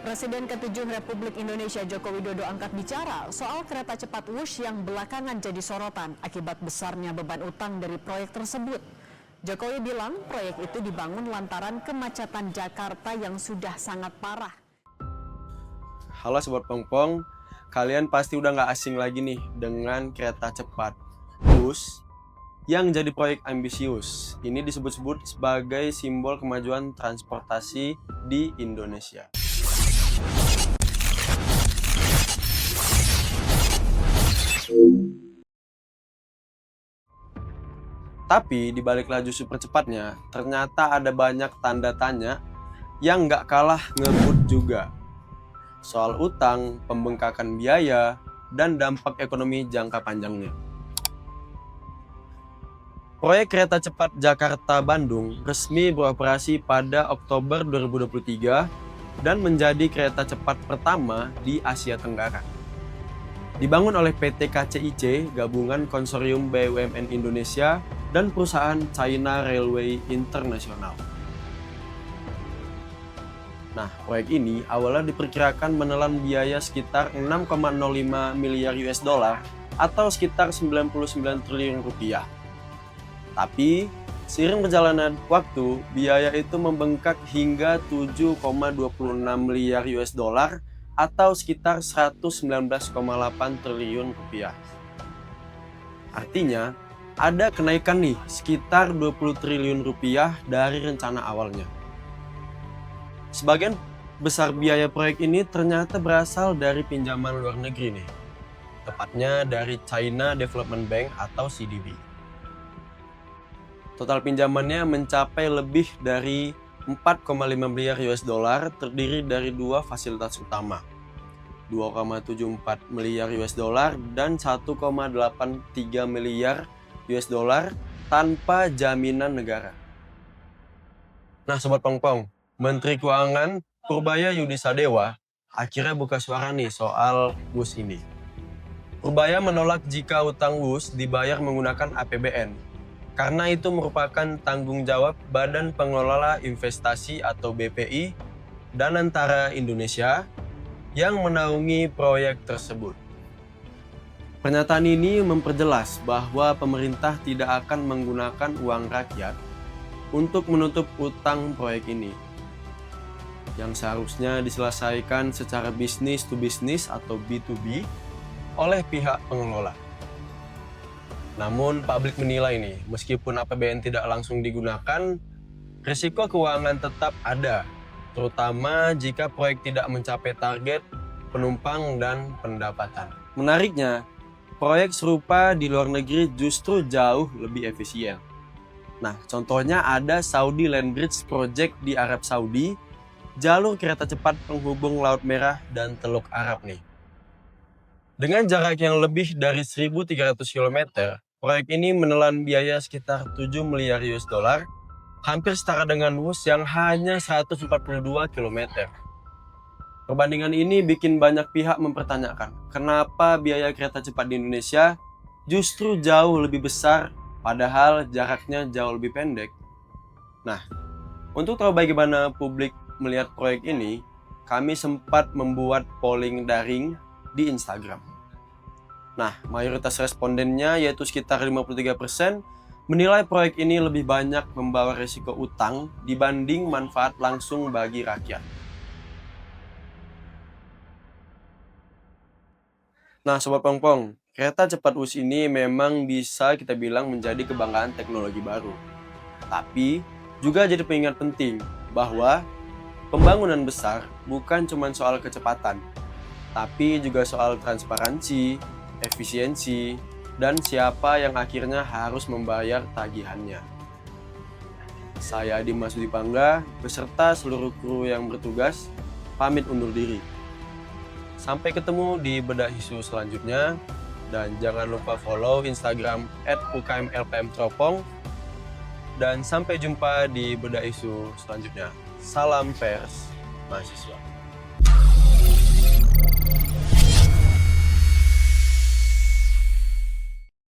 Presiden ke-7 Republik Indonesia Joko Widodo angkat bicara soal kereta cepat Wush yang belakangan jadi sorotan akibat besarnya beban utang dari proyek tersebut. Jokowi bilang proyek itu dibangun lantaran kemacetan Jakarta yang sudah sangat parah. Halo Sobat Pongpong, kalian pasti udah gak asing lagi nih dengan kereta cepat Wush yang jadi proyek ambisius. Ini disebut-sebut sebagai simbol kemajuan transportasi di Indonesia. Tapi di balik laju super cepatnya, ternyata ada banyak tanda tanya yang nggak kalah ngebut juga. Soal utang, pembengkakan biaya, dan dampak ekonomi jangka panjangnya. Proyek kereta cepat Jakarta-Bandung resmi beroperasi pada Oktober 2023 dan menjadi kereta cepat pertama di Asia Tenggara. Dibangun oleh PT KCIC, gabungan konsorsium BUMN Indonesia dan perusahaan China Railway International. Nah, proyek ini awalnya diperkirakan menelan biaya sekitar 6,05 miliar US dollar atau sekitar 99 triliun rupiah. Tapi, seiring perjalanan waktu, biaya itu membengkak hingga 7,26 miliar US dollar atau sekitar 119,8 triliun rupiah. Artinya, ada kenaikan nih sekitar 20 triliun rupiah dari rencana awalnya. Sebagian besar biaya proyek ini ternyata berasal dari pinjaman luar negeri nih. Tepatnya dari China Development Bank atau CDB. Total pinjamannya mencapai lebih dari 4,5 miliar US dollar terdiri dari dua fasilitas utama, 2,74 miliar US dollar dan 1,83 miliar US dollar tanpa jaminan negara. Nah Sobat Pongpong, Menteri Keuangan Purbaya Yudisadewa akhirnya buka suara nih soal Wush ini. Purbaya menolak jika utang Wush dibayar menggunakan APBN. Karena itu merupakan tanggung jawab Badan Pengelola Investasi atau BPI dan Antara Indonesia yang menaungi proyek tersebut. Pernyataan ini memperjelas bahwa pemerintah tidak akan menggunakan uang rakyat untuk menutup utang proyek ini, yang seharusnya diselesaikan secara bisnis to bisnis atau B2B oleh pihak pengelola. Namun publik menilai nih, meskipun APBN tidak langsung digunakan, risiko keuangan tetap ada, terutama jika proyek tidak mencapai target penumpang dan pendapatan. Menariknya, proyek serupa di luar negeri justru jauh lebih efisien. Nah, contohnya ada Saudi Land Bridge Project di Arab Saudi, jalur kereta cepat penghubung Laut Merah dan Teluk Arab nih. Dengan jarak yang lebih dari 1.300 km, proyek ini menelan biaya sekitar 7 miliar US dollar, hampir setara dengan Wush yang hanya 142 km. Perbandingan ini bikin banyak pihak mempertanyakan kenapa biaya kereta cepat di Indonesia justru jauh lebih besar padahal jaraknya jauh lebih pendek. Nah, untuk tahu bagaimana publik melihat proyek ini, kami sempat membuat polling daring di Instagram. Nah, mayoritas respondennya yaitu sekitar 53% menilai proyek ini lebih banyak membawa risiko utang dibanding manfaat langsung bagi rakyat. Nah Sobat Pongpong, kereta cepat Wush ini memang bisa kita bilang menjadi kebanggaan teknologi baru. Tapi juga jadi pengingat penting bahwa pembangunan besar bukan cuma soal kecepatan, tapi juga soal transparansi, efisiensi, dan siapa yang akhirnya harus membayar tagihannya. Saya Dimas Dipangga beserta seluruh kru yang bertugas pamit undur diri. Sampai ketemu di Bedah Isu selanjutnya, dan jangan lupa follow Instagram @ukmlpmteropong, dan sampai jumpa di Bedah Isu selanjutnya. Salam pers mahasiswa.